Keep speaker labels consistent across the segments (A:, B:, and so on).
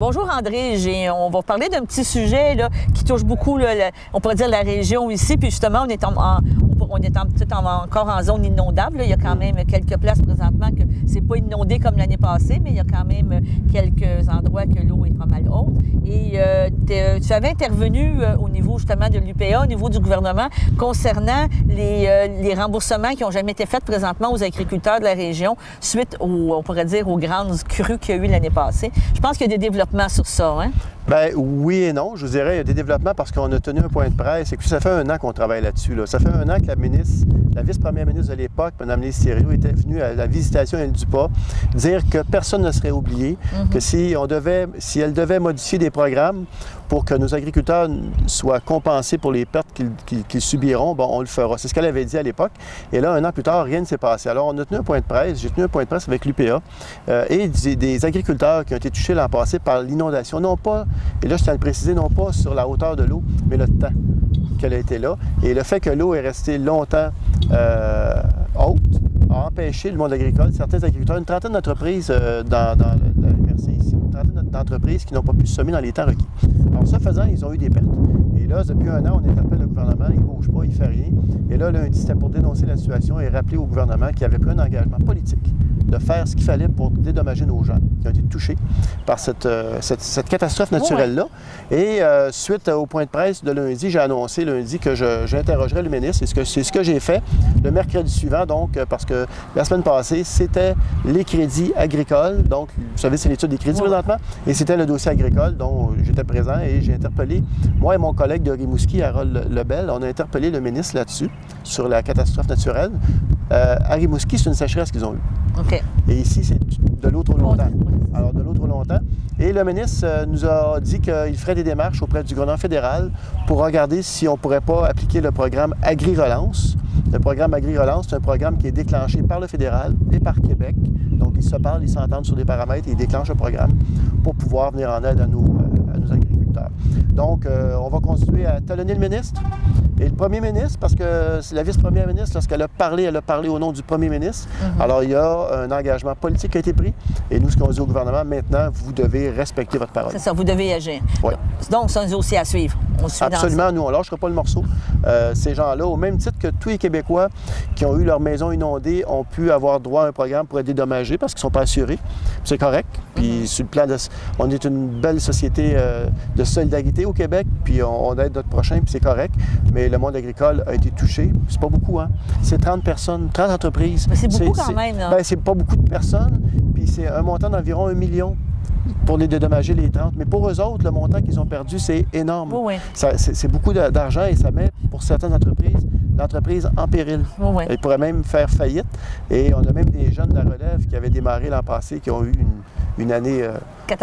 A: Bonjour André, on va parler d'un petit sujet là, qui touche beaucoup, là, on pourrait dire la région ici, puis justement on est encore en zone inondable. Là. Il y a quand même quelques places présentement que c'est pas inondé comme l'année passée, mais il y a quand même quelques endroits que l'eau est pas mal haute. Et tu avais intervenu au niveau justement de l'UPA, au niveau du gouvernement, concernant les remboursements qui n'ont jamais été faits présentement aux agriculteurs de la région suite on pourrait dire, aux grandes crues qu'il y a eu l'année passée. Je pense qu'il y a des développements sur ça, hein?
B: Bien, oui et non. Je vous dirais, il y a des développements parce qu'on a tenu un point de presse. Et puis, ça fait 1 an qu'on travaille là-dessus. Là. Ça fait 1 an que la vice-première ministre de l'époque, Mme Lise Thériault, était venue à la visitation à l'île du Pas dire que personne ne serait oublié, que si elle devait modifier des programmes pour que nos agriculteurs soient compensés pour les pertes qu'ils subiront, bon, on le fera. C'est ce qu'elle avait dit à l'époque. Et là, 1 an plus tard, rien ne s'est passé. Alors, on a tenu un point de presse. J'ai tenu un point de presse avec l'UPA et des agriculteurs qui ont été touchés l'an passé par l'inondation. Non pas, et là, je tiens à le préciser, non pas sur la hauteur de l'eau, mais le temps qu'elle a été là. Et le fait que l'eau est restée longtemps haute a empêché le monde agricole, certains agriculteurs, une trentaine d'entreprises dans la MRC ici, une trentaine d'entreprises qui n'ont pas pu se semer dans les temps requis. Alors, ce faisant, ils ont eu des pertes. Et là, depuis 1 an, on interpelle le gouvernement, il ne bouge pas, il ne fait rien. Et là, lundi, c'était pour dénoncer la situation et rappeler au gouvernement qu'il avait pris un engagement politique de faire ce qu'il fallait pour dédommager nos gens qui ont été touchés par cette catastrophe naturelle-là. Et suite au point de presse de lundi, j'ai annoncé lundi que j'interrogerais le ministre. C'est ce que j'ai fait le mercredi suivant, donc, parce que la semaine passée, c'était les crédits agricoles. Donc, vous savez, c'est l'étude des crédits présentement. Et c'était le dossier agricole dont j'étais présent et j'ai interpellé, moi et mon collègue de Rimouski, Harold Lebel, on a interpellé le ministre là-dessus, sur la catastrophe naturelle. À Rimouski, c'est une sécheresse qu'ils ont eue.
A: OK.
B: Et ici, c'est de l'eau trop longtemps. Alors, de l'eau trop longtemps. Et le ministre nous a dit qu'il ferait des démarches auprès du gouvernement fédéral pour regarder si on ne pourrait pas appliquer le programme Agri-Relance. Le programme Agri-Relance, c'est un programme qui est déclenché par le fédéral et par Québec. Donc, ils se parlent, ils s'entendent sur des paramètres et ils déclenchent un programme pour pouvoir venir en aide à nos agriculteurs. Donc, on va continuer à talonner le ministre. Et le premier ministre, parce que c'est la vice-première ministre, lorsqu'elle a parlé au nom du premier ministre. Alors, il y a un engagement politique qui a été pris. Et nous, ce qu'on dit au gouvernement, maintenant, vous devez respecter votre parole.
A: C'est ça, vous devez agir.
B: Oui.
A: Donc, c'est un dossier à suivre.
B: Absolument, nous, on ne lâchera pas le morceau. Ces gens-là, au même titre que tous les Québécois qui ont eu leur maison inondée, ont pu avoir droit à un programme pour être dédommagés parce qu'ils ne sont pas assurés. C'est correct. Puis, sur le plan on est une belle société de solidarité au Québec, puis on aide notre prochain, puis c'est correct. Mais le monde agricole a été touché. C'est pas beaucoup, hein? C'est 30 personnes, 30 entreprises.
A: Mais c'est beaucoup quand même, là.
B: Bien, c'est pas beaucoup de personnes, puis c'est un montant d'environ 1 million pour les dédommager, les 30. Mais pour eux autres, le montant qu'ils ont perdu, c'est énorme.
A: Oui.
B: C'est beaucoup d'argent et ça met, pour certaines l'entreprise en péril.
A: Oui.
B: Ils pourraient même faire faillite. Et on a même des jeunes de la relève qui avaient démarré l'an passé, qui ont eu une année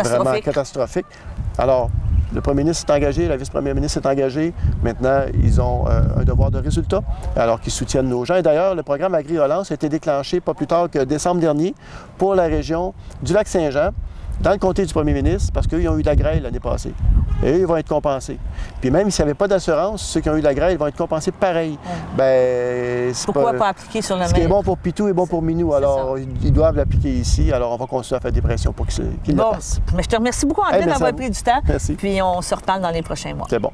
B: vraiment catastrophique. Alors, le premier ministre s'est engagé, la vice-première ministre s'est engagée. Maintenant, ils ont un devoir de résultat, alors qu'ils soutiennent nos gens. Et d'ailleurs, le programme Agri-Relance a été déclenché pas plus tard que décembre dernier pour la région du Lac-Saint-Jean, dans le comté du premier ministre, parce qu'eux, ils ont eu de la grêle l'année passée. Et eux, ils vont être compensés. Puis même s'il n'y avait pas d'assurance, ceux qui ont eu de la grêle, ils vont être compensés pareil. Bien,
A: pourquoi pas appliquer sur le même?
B: Ce qui est bon pour Pitou est bon pour Minou. Alors, ils doivent l'appliquer ici. Alors, on va continuer à faire des pressions pour qu'ils le fassent.
A: Mais je te remercie beaucoup, André, d'avoir pris du temps.
B: Merci.
A: Puis on se reparle dans les prochains mois.
B: C'est bon.